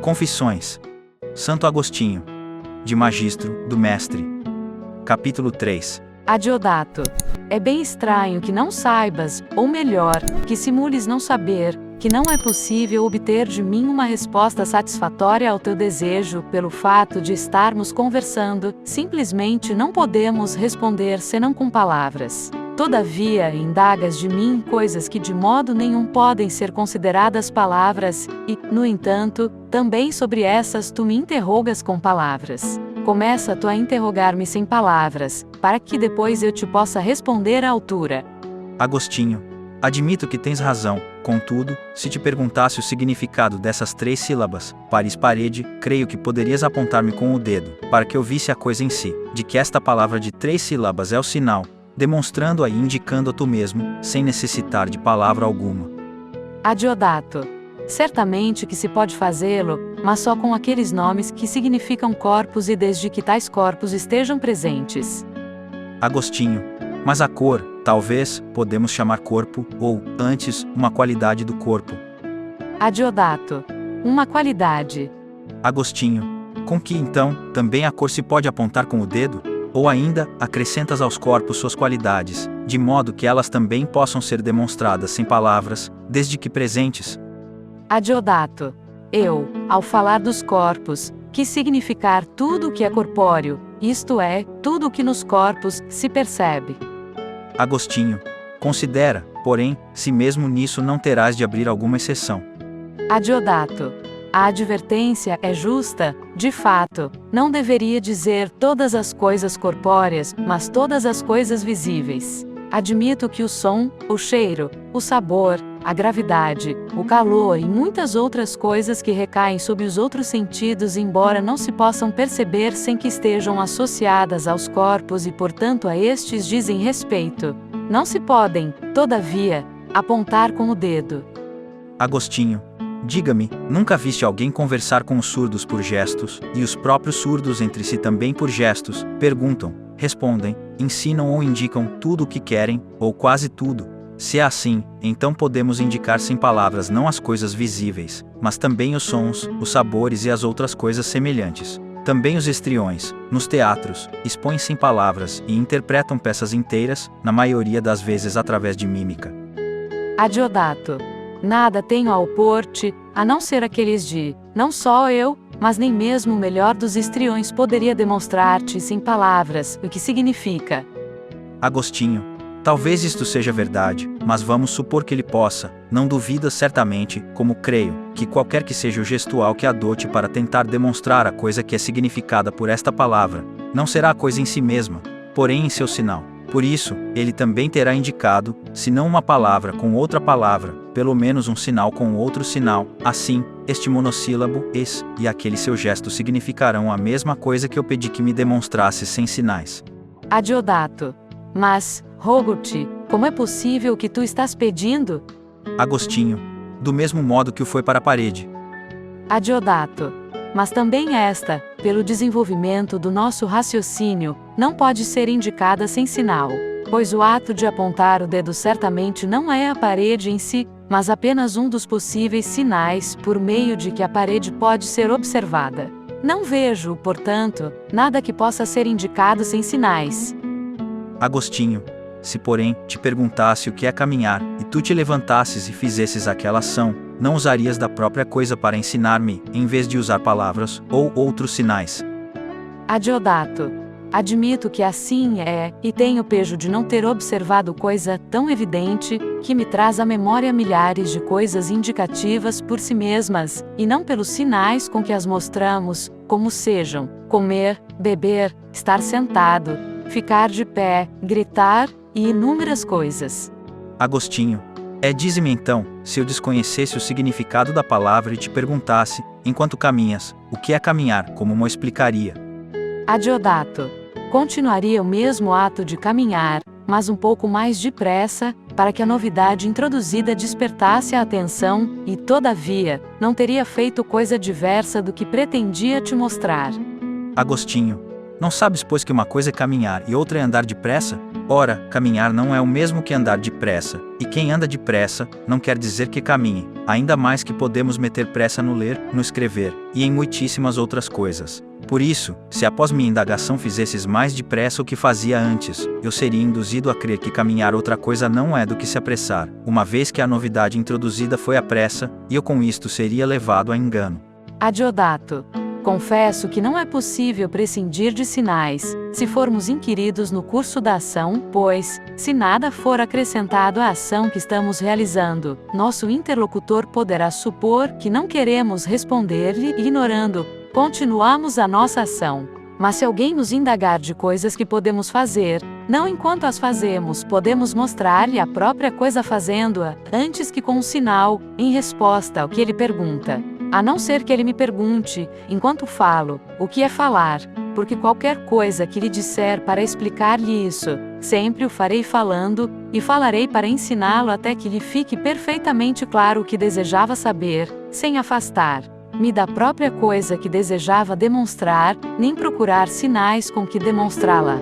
Confissões. Santo Agostinho. De Magistro, do Mestre. Capítulo 3. Adiodato. É bem estranho que não saibas, ou melhor, que simules não saber, que não é possível obter de mim uma resposta satisfatória ao teu desejo, pelo fato de estarmos conversando, simplesmente não podemos responder senão com palavras. Todavia, indagas de mim coisas que de modo nenhum podem ser consideradas palavras, e, no entanto, também sobre essas tu me interrogas com palavras. Começa tu a interrogar-me sem palavras, para que depois eu te possa responder à altura. Agostinho. Admito que tens razão, contudo, se te perguntasse o significado dessas 3 sílabas, pares parede, creio que poderias apontar-me com o dedo, para que eu visse a coisa em si, de que esta palavra de 3 sílabas é o sinal, demonstrando-a e indicando-a tu mesmo, sem necessitar de palavra alguma. Adiodato. Certamente que se pode fazê-lo, mas só com aqueles nomes que significam corpos e desde que tais corpos estejam presentes. Agostinho. Mas a cor, talvez, podemos chamar corpo, ou, antes, uma qualidade do corpo. Adiodato. Uma qualidade. Agostinho. Com que então, também a cor se pode apontar com o dedo? Ou ainda, acrescentas aos corpos suas qualidades, de modo que elas também possam ser demonstradas sem palavras, desde que presentes? Adiodato. Eu, ao falar dos corpos, quis significar tudo o que é corpóreo, isto é, tudo o que nos corpos se percebe. Agostinho. Considera, porém, se mesmo nisso não terás de abrir alguma exceção. Adiodato. A advertência é justa, de fato, não deveria dizer todas as coisas corpóreas, mas todas as coisas visíveis. Admito que o som, o cheiro, o sabor, a gravidade, o calor e muitas outras coisas que recaem sob os outros sentidos, embora não se possam perceber sem que estejam associadas aos corpos e portanto a estes dizem respeito, não se podem, todavia, apontar com o dedo. Agostinho. Diga-me, nunca viste alguém conversar com os surdos por gestos, e os próprios surdos entre si também por gestos, perguntam, respondem, ensinam ou indicam tudo o que querem, ou quase tudo? Se é assim, então podemos indicar sem palavras não as coisas visíveis, mas também os sons, os sabores e as outras coisas semelhantes. Também os histriões, nos teatros, expõem sem palavras e interpretam peças inteiras, na maioria das vezes através de mímica. Adiodato. Nada tenho a opor-te, a não ser aqueles de, não só eu, mas nem mesmo o melhor dos histriões poderia demonstrar-te sem palavras o que significa. Agostinho. Talvez isto seja verdade, mas vamos supor que ele possa, não duvidas certamente, como creio, que qualquer que seja o gestual que adote para tentar demonstrar a coisa que é significada por esta palavra, não será a coisa em si mesma, porém em seu sinal. Por isso, ele também terá indicado, se não uma palavra com outra palavra, pelo menos um sinal com outro sinal, assim, este monossílabo, es, e aquele seu gesto significarão a mesma coisa que eu pedi que me demonstrasse sem sinais. Adiodato. Mas, rogo-te, como é possível o que tu estás pedindo? Agostinho. Do mesmo modo que o foi para a parede. Adiodato. Mas também esta, pelo desenvolvimento do nosso raciocínio, não pode ser indicada sem sinal, pois o ato de apontar o dedo certamente não é a parede em si, mas apenas um dos possíveis sinais por meio de que a parede pode ser observada. Não vejo, portanto, nada que possa ser indicado sem sinais. Agostinho. Se porém, te perguntasse o que é caminhar, e tu te levantasses e fizesses aquela ação, não usarias da própria coisa para ensinar-me, em vez de usar palavras, ou outros sinais. Adiodato. Admito que assim é, e tenho pejo de não ter observado coisa tão evidente, que me traz à memória milhares de coisas indicativas por si mesmas, e não pelos sinais com que as mostramos, como sejam, comer, beber, estar sentado, ficar de pé, gritar, e inúmeras coisas. Agostinho. Dize-me então, se eu desconhecesse o significado da palavra e te perguntasse, enquanto caminhas, o que é caminhar, como me explicaria? Adiodato. Continuaria o mesmo ato de caminhar, mas um pouco mais depressa, para que a novidade introduzida despertasse a atenção, e, todavia, não teria feito coisa diversa do que pretendia te mostrar. Agostinho. Não sabes, pois, que uma coisa é caminhar e outra é andar depressa? Ora, caminhar não é o mesmo que andar depressa, e quem anda depressa, não quer dizer que caminhe, ainda mais que podemos meter pressa no ler, no escrever, e em muitíssimas outras coisas. Por isso, se após minha indagação fizesses mais depressa o que fazia antes, eu seria induzido a crer que caminhar outra coisa não é do que se apressar, uma vez que a novidade introduzida foi a pressa, e eu com isto seria levado a engano. Adiodato. Confesso que não é possível prescindir de sinais, se formos inquiridos no curso da ação, pois, se nada for acrescentado à ação que estamos realizando, nosso interlocutor poderá supor que não queremos responder-lhe e, ignorando, continuamos a nossa ação. Mas se alguém nos indagar de coisas que podemos fazer, não enquanto as fazemos, podemos mostrar-lhe a própria coisa fazendo-a, antes que com um sinal, em resposta ao que ele pergunta. A não ser que ele me pergunte, enquanto falo, o que é falar, porque qualquer coisa que lhe disser para explicar-lhe isso, sempre o farei falando, e falarei para ensiná-lo até que lhe fique perfeitamente claro o que desejava saber, sem afastar-me da própria coisa que desejava demonstrar, nem procurar sinais com que demonstrá-la.